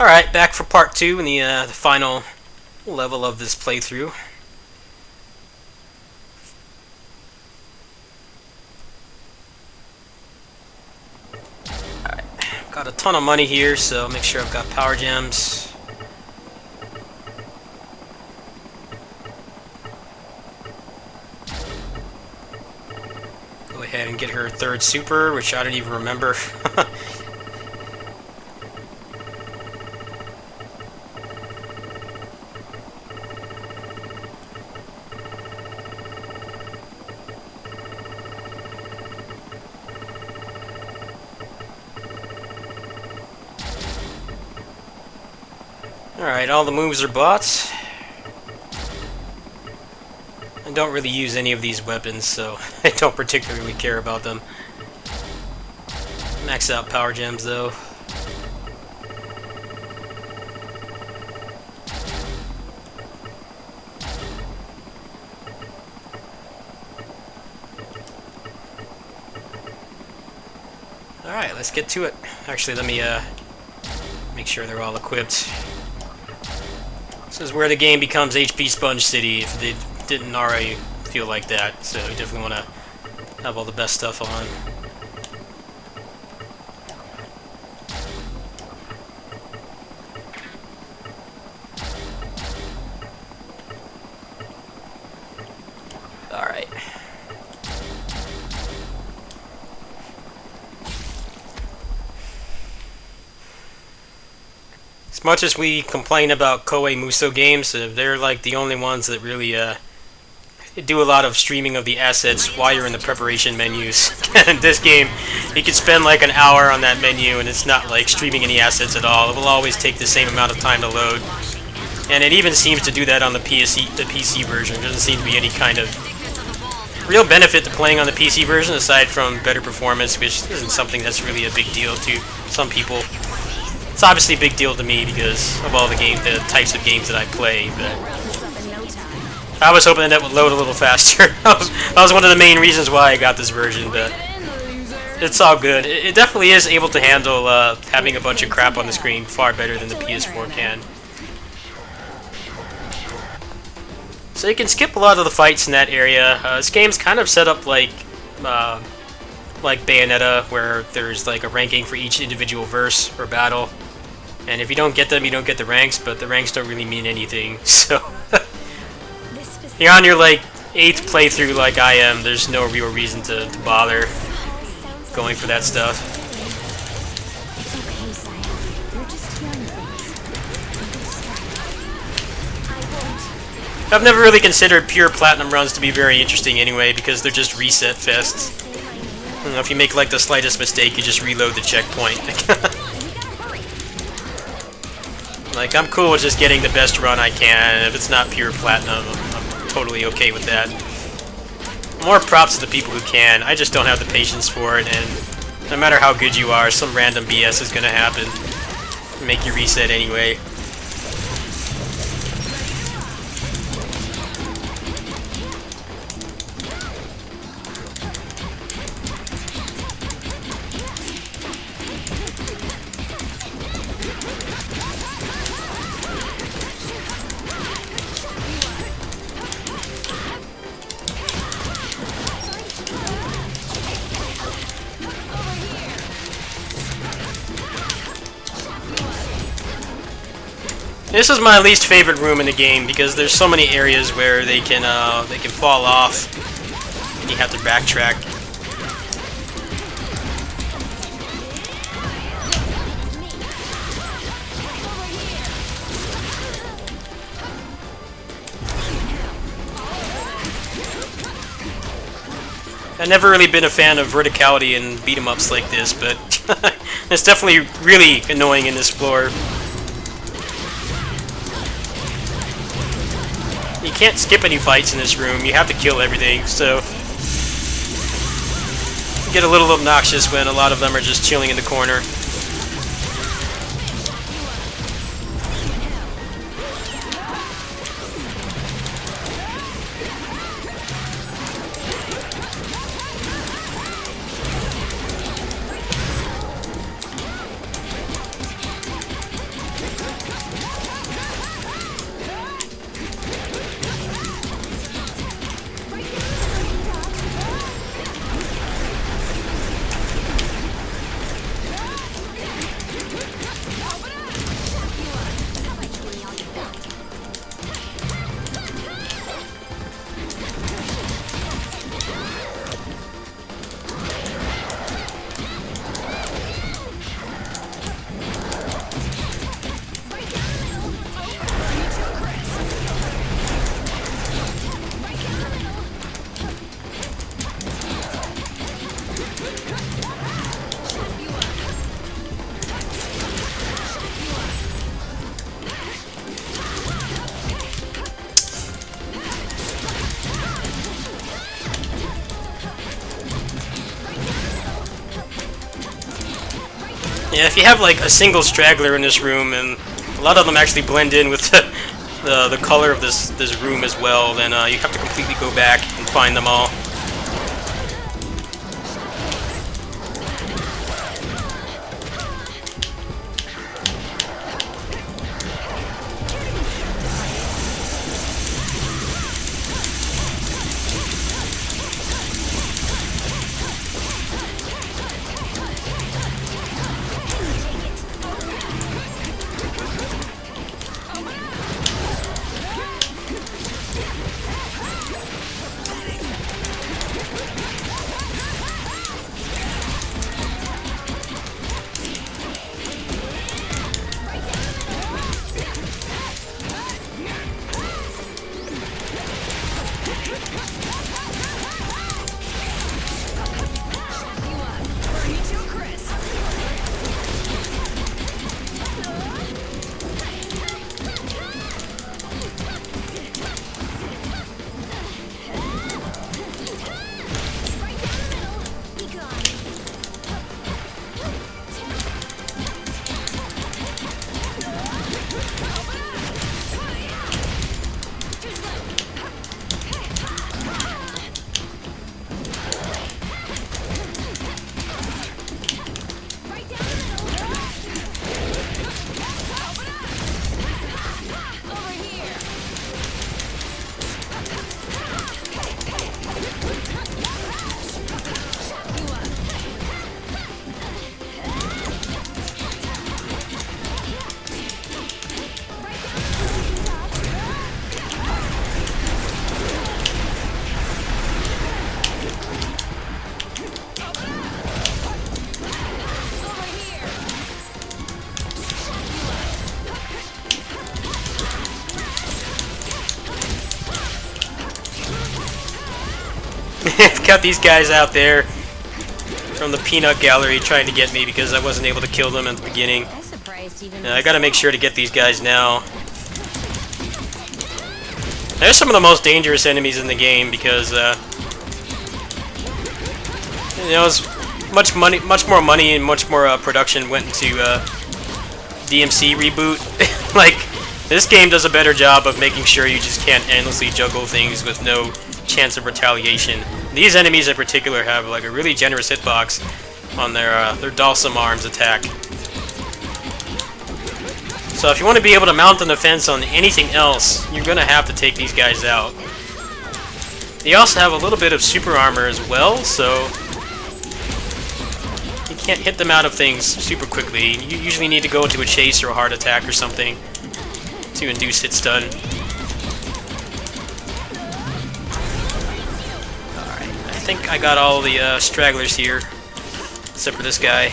Alright, back for part 2 and the final level of this playthrough. Alright, got a ton of money here, so make sure I've got power gems. Go ahead and get her third super, which I don't even remember. Alright, all the moves are bought. I don't really use any of these weapons, so I don't particularly care about them. Max out power gems, though. Alright, let's get to it. Actually, let me make sure they're all equipped. This is where the game becomes HP Sponge City, if they didn't already feel like that. So you definitely want to have all the best stuff on. Alright. As much as we complain about Koei Muso games, they're like the only ones that really do a lot of streaming of the assets while you're in the preparation menus. In this game, you can spend like an hour on that menu and it's not like streaming any assets at all. It will always take the same amount of time to load. And it even seems to do that on the PC version. There doesn't seem to be any kind of real benefit to playing on the PC version aside from better performance, which isn't something that's really a big deal to some people. It's obviously a big deal to me because of all the types of games that I play, but I was hoping that would load a little faster. That was one of the main reasons why I got this version, but it's all good. It definitely is able to handle having a bunch of crap on the screen far better than the PS4 can. So you can skip a lot of the fights in that area. This game's kind of set up like Bayonetta, where there's like a ranking for each individual verse or battle. And if you don't get them, you don't get the ranks, but the ranks don't really mean anything, so... You're on your, like, 8th playthrough like I am, there's no real reason to bother going for that stuff. I've never really considered pure platinum runs to be very interesting anyway, because they're just reset fests. You know, if you make, like, the slightest mistake, you just reload the checkpoint. Like, I'm cool with just getting the best run I can, and if it's not pure platinum, I'm totally okay with that. More props to the people who can. I just don't have the patience for it, and no matter how good you are, some random BS is gonna happen. Make you reset anyway. This is my least favorite room in the game because there's so many areas where they can fall off and you have to backtrack. I've never really been a fan of verticality in beat-em-ups like this, but it's definitely really annoying in this floor. You can't skip any fights in this room, you have to kill everything, so... You get a little obnoxious when a lot of them are just chilling in the corner. Yeah, if you have like a single straggler in this room, and a lot of them actually blend in with the color of this room as well, then you have to completely go back and find them all. I've got these guys out there from the peanut gallery trying to get me because I wasn't able to kill them at the beginning. I gotta make sure to get these guys now. They're some of the most dangerous enemies in the game because, you know, it's much more money and much more production went into DMC reboot. Like, this game does a better job of making sure you just can't endlessly juggle things with no chance of retaliation. These enemies in particular have like a really generous hitbox on their Dalsum Arms attack. So if you want to be able to mount an defense on anything else, you're going to have to take these guys out. They also have a little bit of super armor as well, so you can't hit them out of things super quickly. You usually need to go into a chase or a heart attack or something to induce hit stun. I think I got all the stragglers here, except for this guy.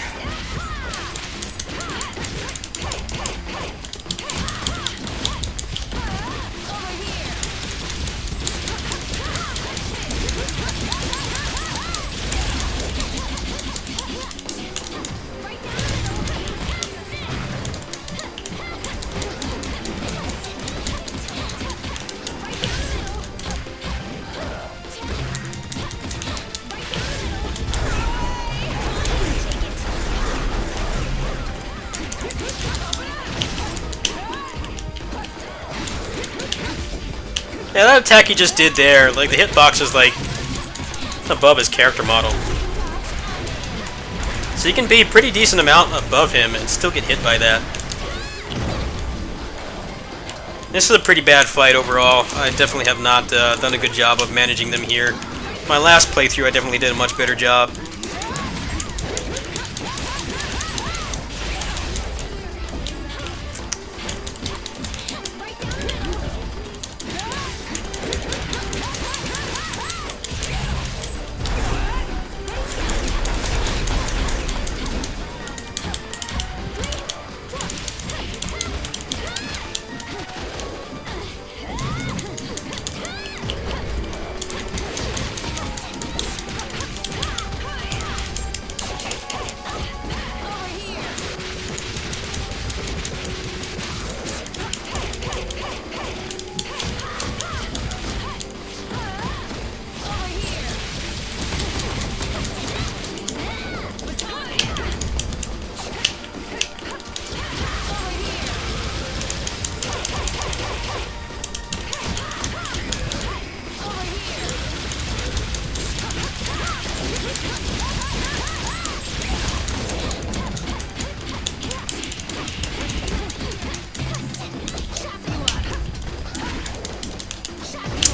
Yeah, that attack he just did there, like the hitbox is like above his character model. So you can be a pretty decent amount above him and still get hit by that. This is a pretty bad fight overall. I definitely have not done a good job of managing them here. My last playthrough I definitely did a much better job.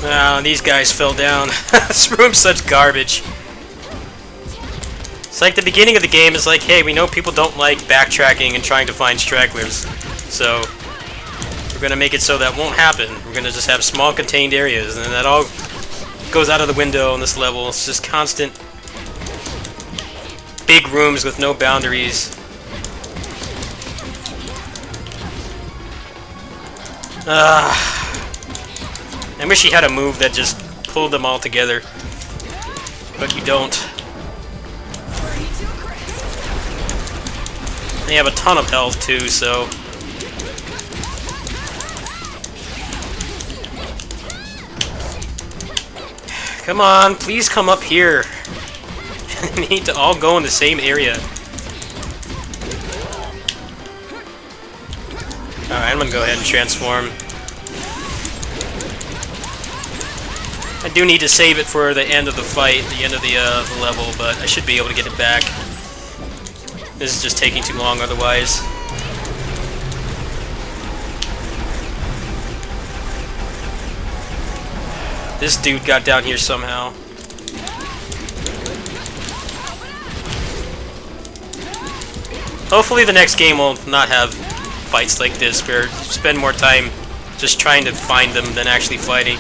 Ah, these guys fell down. This room's such garbage. It's like the beginning of the game is like, hey, we know people don't like backtracking and trying to find stragglers, so we're gonna make it so that won't happen. We're gonna just have small contained areas, and then that all goes out of the window on this level. It's just constant big rooms with no boundaries. I wish he had a move that just pulled them all together, but you don't. They have a ton of health too, so come on, please come up here. We need to all go in the same area. Alright, I'm gonna go ahead and transform. I do need to save it for the end of the fight, the end of the level, but I should be able to get it back. This is just taking too long otherwise. This dude got down here somehow. Hopefully the next game will not have fights like this, where you spend more time just trying to find them than actually fighting.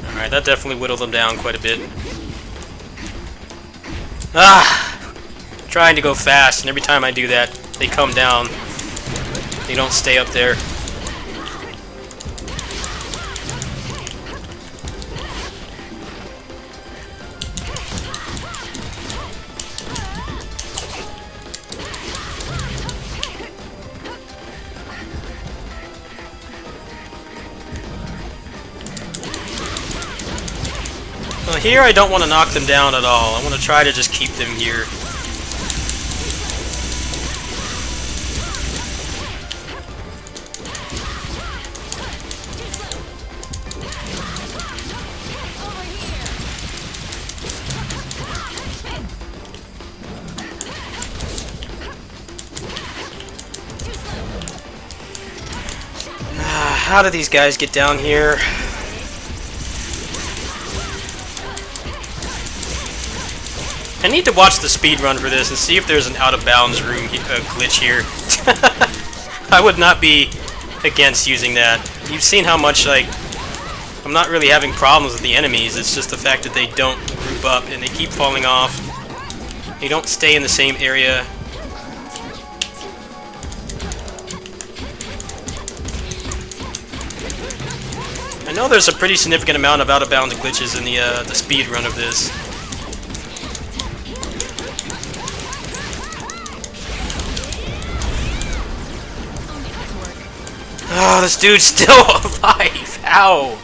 Alright, that definitely whittled them down quite a bit. Trying to go fast, and every time I do that, they come down. They don't stay up there. Well, here I don't want to knock them down at all. I want to try to just keep them here. How do these guys get down here? I need to watch the speedrun for this and see if there's an out-of-bounds room glitch here. I would not be against using that. You've seen how much, like, I'm not really having problems with the enemies. It's just the fact that they don't group up and they keep falling off. They don't stay in the same area. I know there's a pretty significant amount of out-of-bounds glitches in the speed run of this. Oh, this dude's still alive! Ow!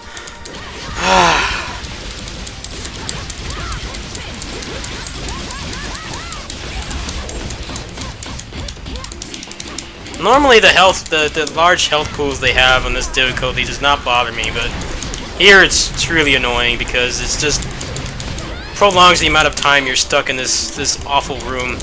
Normally the large health pools they have on this difficulty does not bother me, but here it's really annoying because it's just prolongs the amount of time you're stuck in this awful room.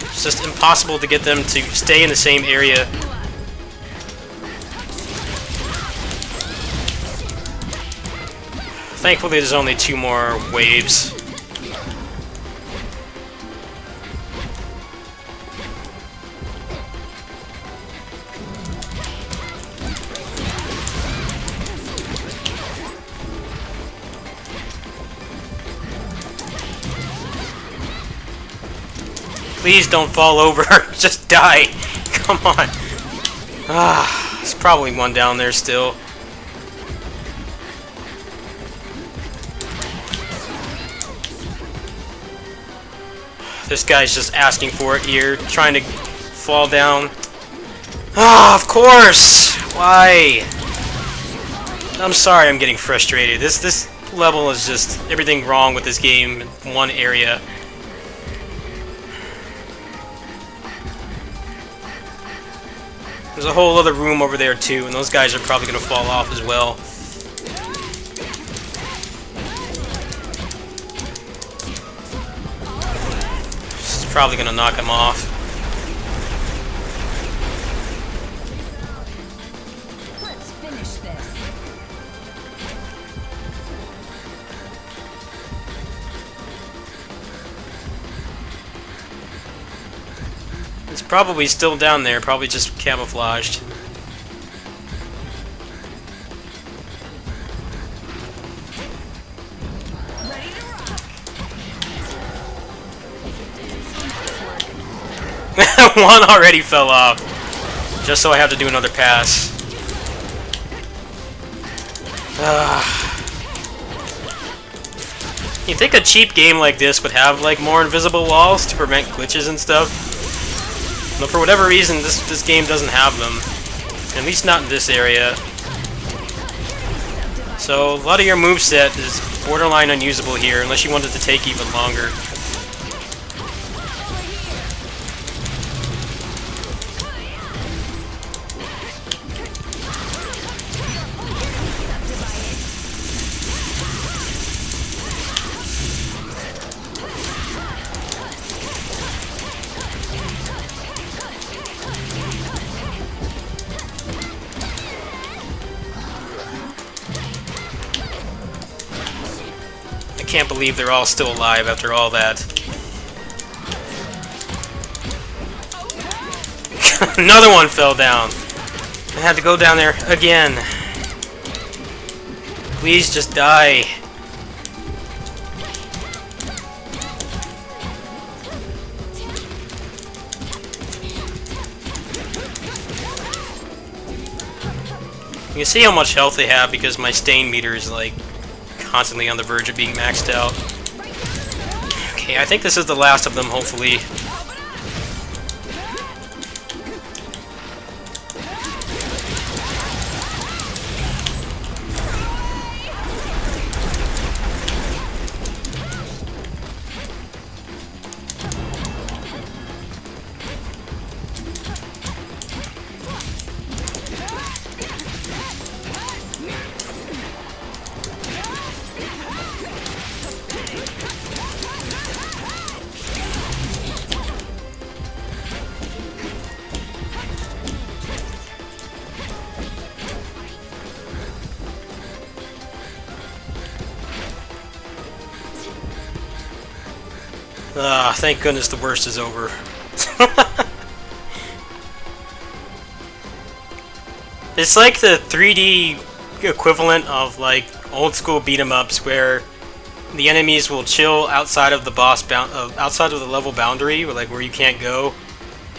It's just impossible to get them to stay in the same area. Thankfully there's only 2 more waves. Please don't fall over. Just die. Come on. There's probably one down there still. This guy's just asking for it here, trying to fall down. Of course! Why? I'm sorry I'm getting frustrated. This level is just everything wrong with this game in one area. There's a whole other room over there too, and those guys are probably going to fall off as well. This is probably going to knock him off. Let's finish this. It's probably still down there, probably just camouflaged. Ready to rock. One already fell off. Just so I have to do another pass. You think a cheap game like this would have like more invisible walls to prevent glitches and stuff? But for whatever reason, this game doesn't have them. At least not in this area. So a lot of your moveset is borderline unusable here, unless you want it to take even longer. I can't believe they're all still alive after all that. Another one fell down. I had to go down there again. Please just die. You can see how much health they have because my stain meter is like constantly on the verge of being maxed out. Okay, I think this is the last of them, hopefully. Ah, thank goodness the worst is over. It's like the 3D equivalent of like old school beat 'em ups where the enemies will chill outside of the outside of the level boundary, or like where you can't go,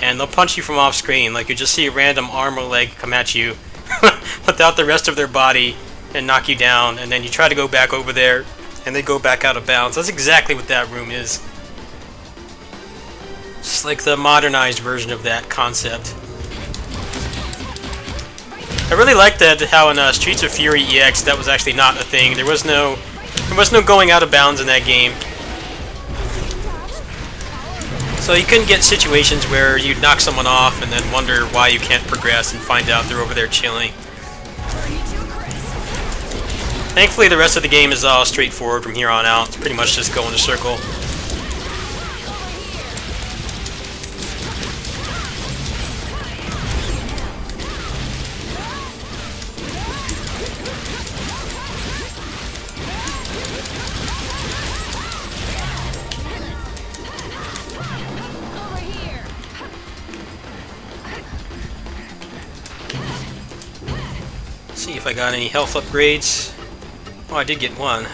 and they'll punch you from off screen. Like you just see a random arm or leg come at you without the rest of their body and knock you down, and then you try to go back over there and they go back out of bounds. That's exactly what that room is. It's like the modernized version of that concept. I really like that how in Streets of Fury EX that was actually not a thing. There was no going out of bounds in that game. So you couldn't get situations where you'd knock someone off and then wonder why you can't progress and find out they're over there chilling. Thankfully the rest of the game is all straightforward from here on out. It's pretty much just go in a circle. See if I got any health upgrades. Oh, I did get one.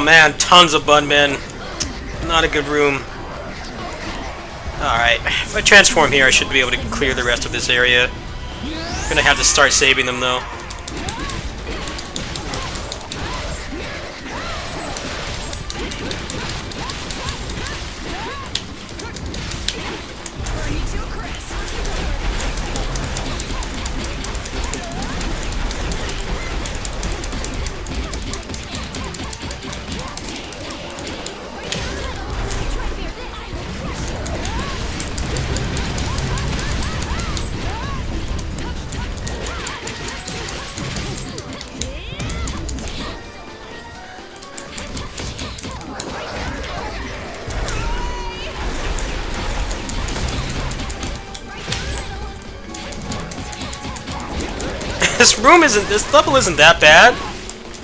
Oh man, tons of Bunmen. Not a good room. Alright, if I transform here, I should be able to clear the rest of this area. Gonna have to start saving them though. This level isn't that bad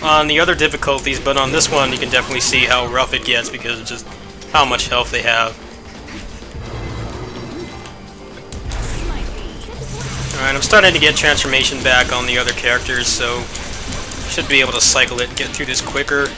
on the other difficulties, but on this one you can definitely see how rough it gets because of just how much health they have. Alright, I'm starting to get transformation back on the other characters, so should be able to cycle it and get through this quicker.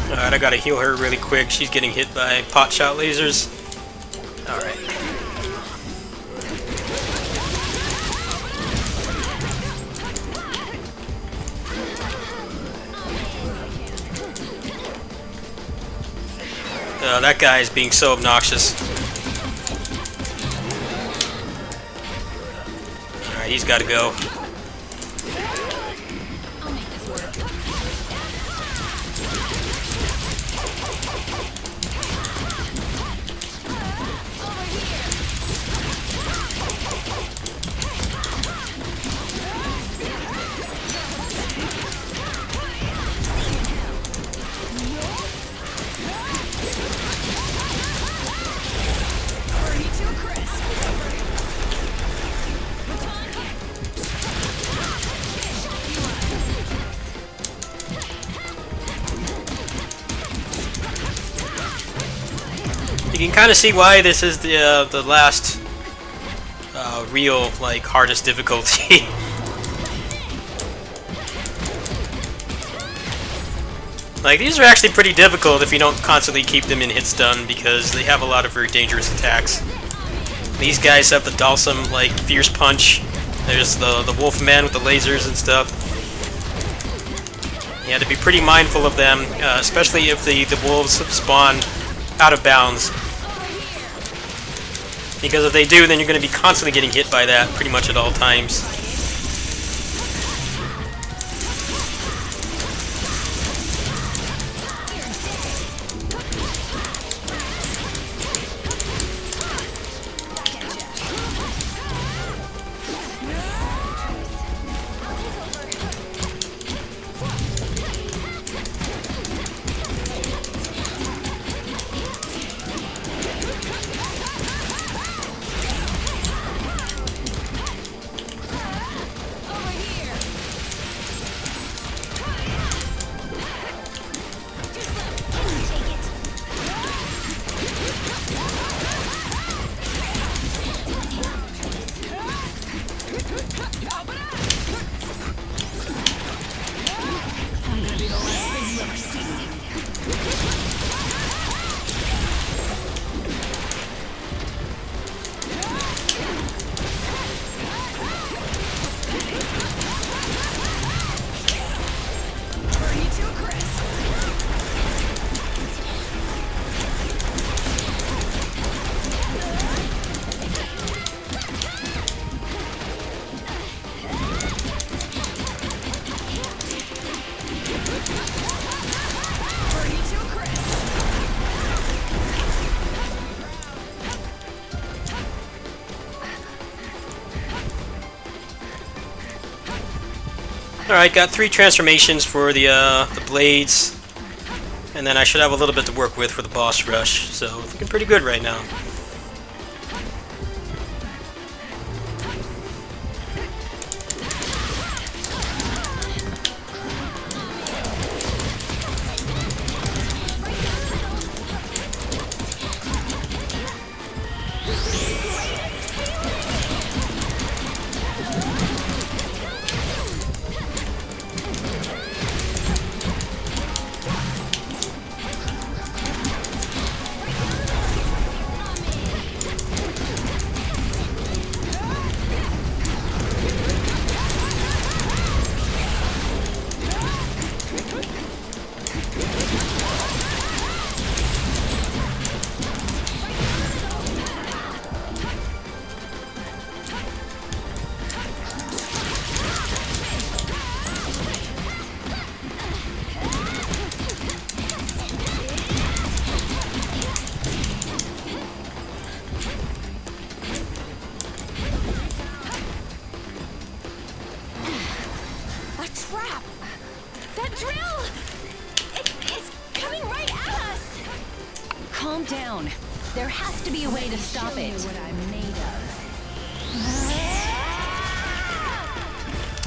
Alright, I gotta heal her really quick. She's getting hit by pot shot lasers. Alright. That guy is being so obnoxious. Alright, he's gotta go. You can kind of see why this is the last real hardest difficulty. These are actually pretty difficult if you don't constantly keep them in hit stun because they have a lot of very dangerous attacks. These guys have the Dalsum fierce punch. There's the wolf man with the lasers and stuff. You have to be pretty mindful of them, especially if the wolves spawn out of bounds. Because if they do, then you're going to be constantly getting hit by that pretty much at all times. Alright, got 3 transformations for the blades, and then I should have a little bit to work with for the boss rush, so looking pretty good right now. Trap! That drill! It's coming right at us! Calm down. There has to be a way to stop it. What I'm made of.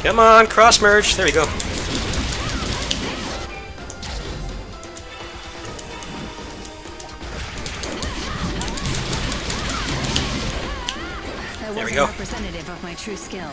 Come on, cross merge. There we go. That There we wasn't go. representative of my true skill.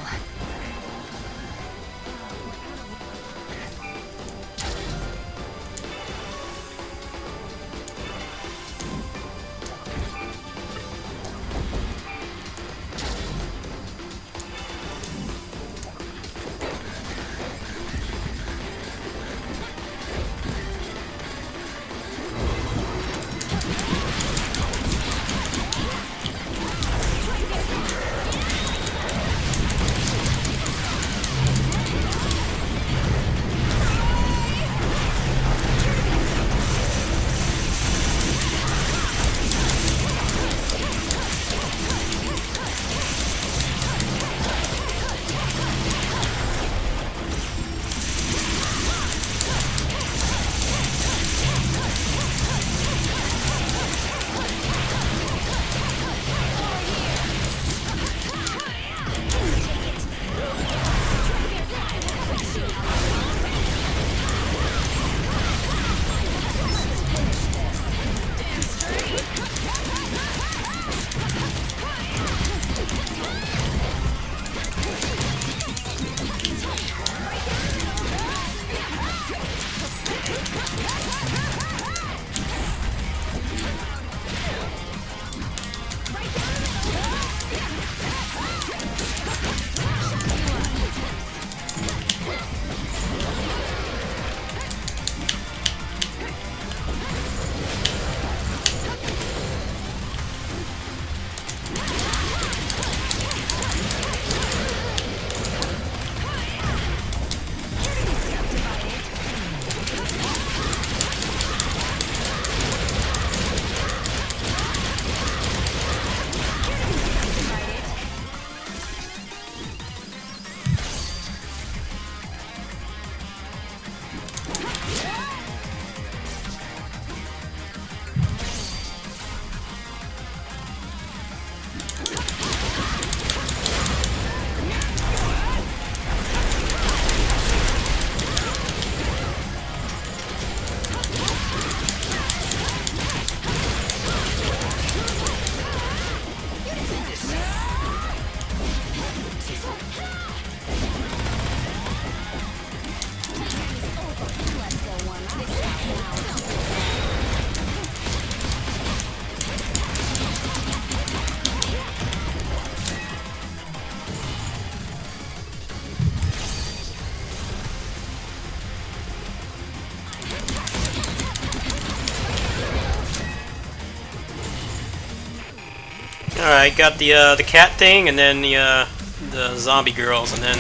Alright, got the cat thing, and then the zombie girls, and then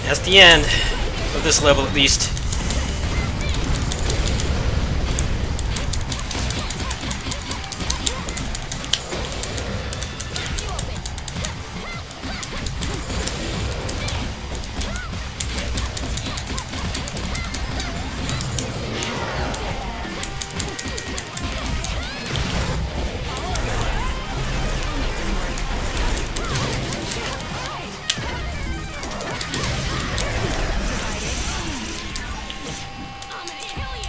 that's the end of this level at least.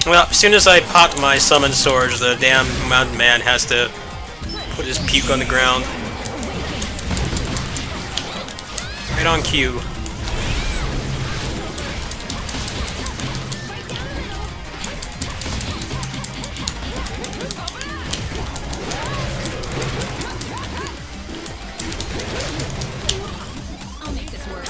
Well, as soon as I pop my summon swords, the damn mountain man has to put his puke on the ground. Right on cue. I'll make this work.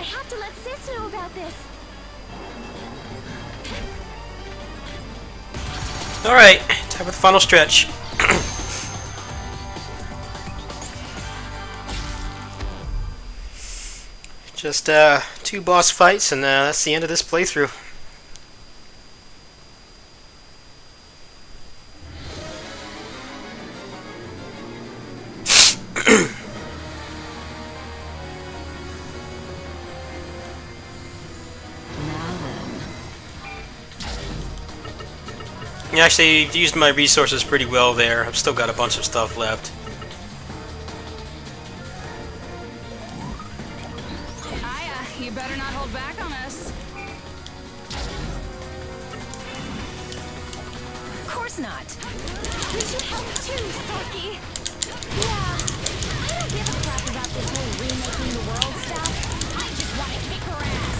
have to let Sis know about this. Alright, time for the final stretch. Just 2 boss fights, and that's the end of this playthrough. Actually, I've used my resources pretty well there. I've still got a bunch of stuff left. Aya, you better not hold back on us. Of course not. We should help too, Saki. Yeah, I don't give a crap about this whole remaking the world stuff. I just want to kick her ass.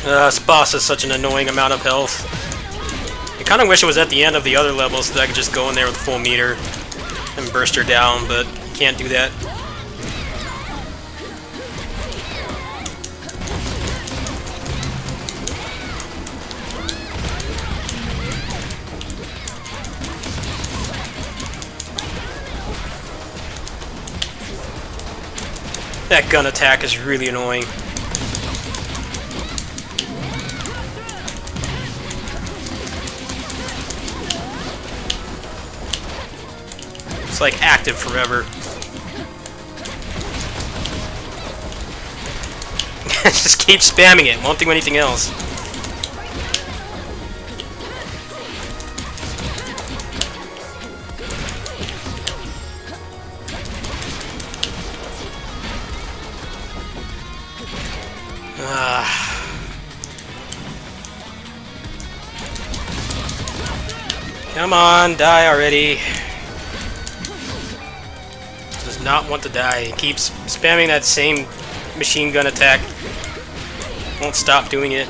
This boss has such an annoying amount of health. I kind of wish it was at the end of the other levels so that I could just go in there with full meter and burst her down, but can't do that. That gun attack is really annoying. It's like active forever. Just keep spamming it, won't do anything else. Come on, die already. Does not want to die. He keeps spamming that same machine gun attack. Won't stop doing it.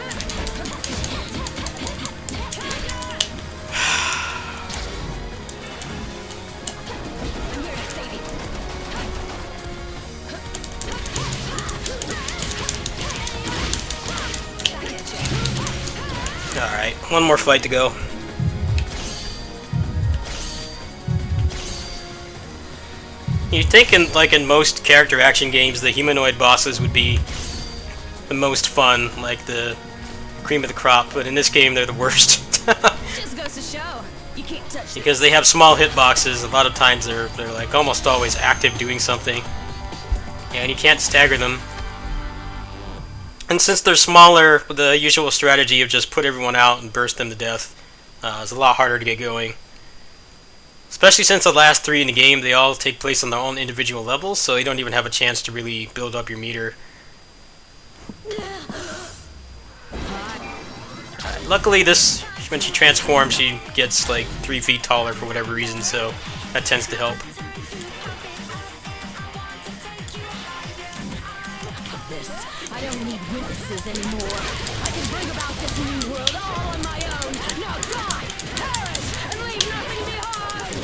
Alright, one more fight to go. You'd think in most character action games the humanoid bosses would be the most fun, like the cream of the crop, but in this game they're the worst. Just goes to show. You can't touch Because they have small hitboxes, a lot of times they're like almost always active doing something. Yeah, and you can't stagger them. And since they're smaller, the usual strategy of just put everyone out and burst them to death is a lot harder to get going. Especially since the last three in the game, they all take place on their own individual levels, so you don't even have a chance to really build up your meter. Luckily, this when she transforms, she gets like 3 feet taller for whatever reason, so that tends to help. I don't need witnesses anymore. I can bring about this new world all on my own. Now die, perish, and leave nothing behind.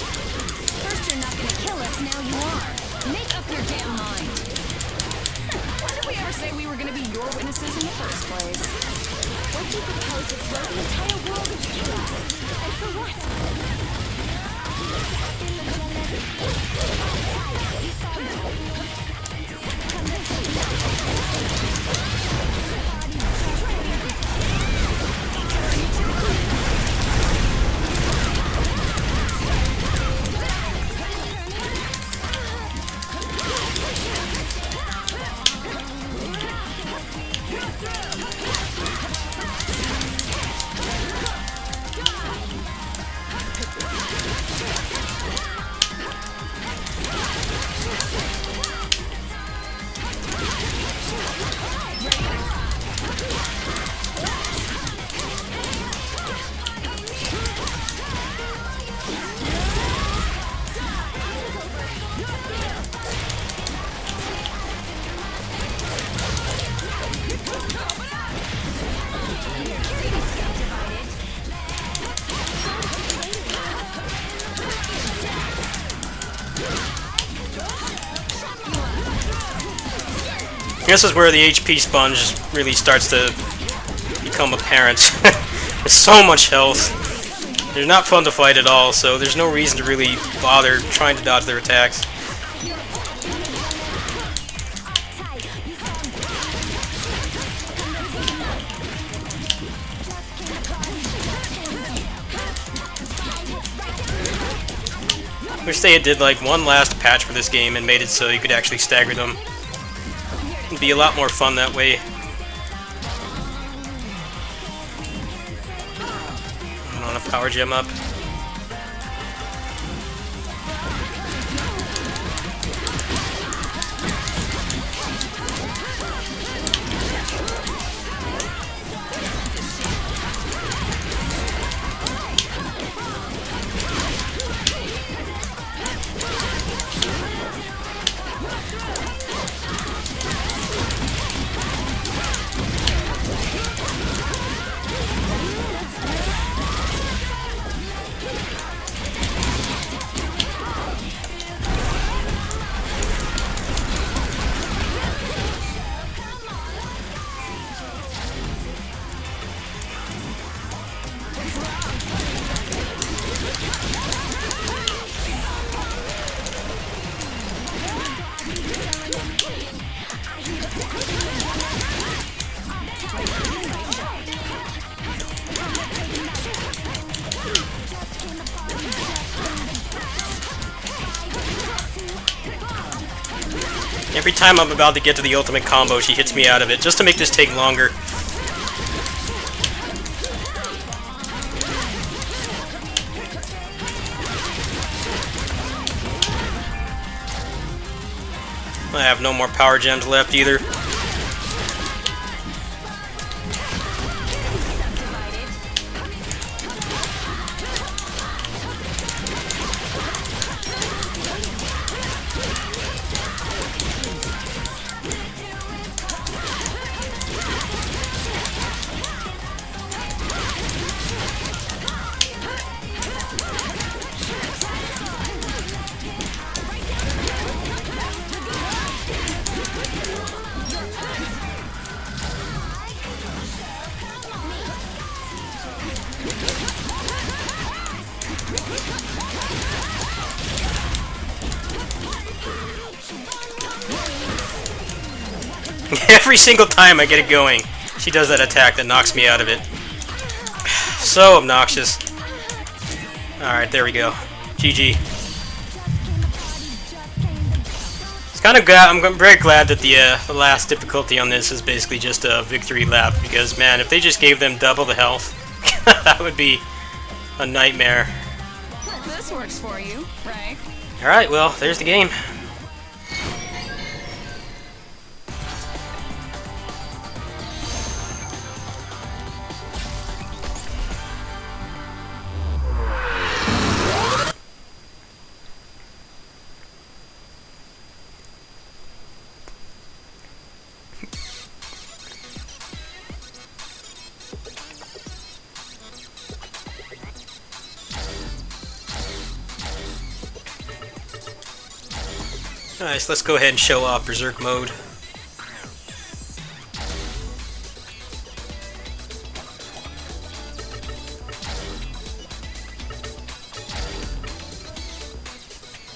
First you're not gonna kill us, now you are. Make up your damn mind. When did we ever say we were gonna be your witnesses in the first place? What do you propose to throw the entire world into chaos? And for what? This is where the HP sponge really starts to become apparent. There's so much health. They're not fun to fight at all, so there's no reason to really bother trying to dodge their attacks. Wish they had did like one last patch for this game and made it so you could actually stagger them. It'd be a lot more fun that way. I want to power gem up. Every time I'm about to get to the ultimate combo, she hits me out of it, just to make this take longer. I have no more power gems left either. Every single time I get it going, she does that attack that knocks me out of it. So obnoxious. Alright, there we go. GG. It's kind of glad, I'm very glad that the last difficulty on this is basically just a victory lap, because man, if they just gave them double the health, that would be a nightmare. This works for you, right? Alright, well, there's the game. Nice, let's go ahead and show off Berserk mode.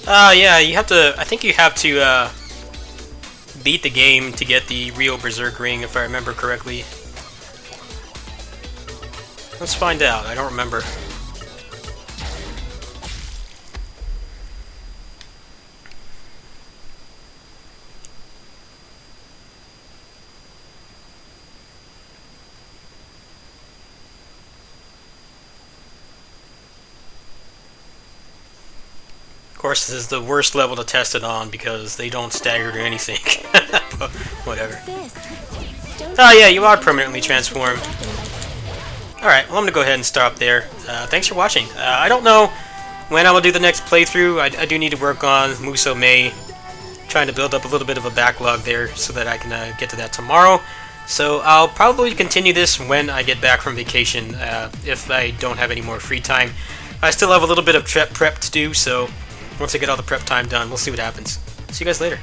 Yeah, you have to, I think you have to, beat the game to get the real Berserk ring, if I remember correctly. Let's find out, I don't remember. Of course, this is the worst level to test it on because they don't stagger or anything. But whatever. Oh yeah, you are permanently transformed. Alright, well I'm gonna go ahead and stop there. Thanks for watching. I don't know when I will do the next playthrough. I do need to work on Musou Mei. Trying to build up a little bit of a backlog there so that I can get to that tomorrow. So I'll probably continue this when I get back from vacation, if I don't have any more free time. I still have a little bit of prep to do, so once I get all the prep time done, we'll see what happens. See you guys later.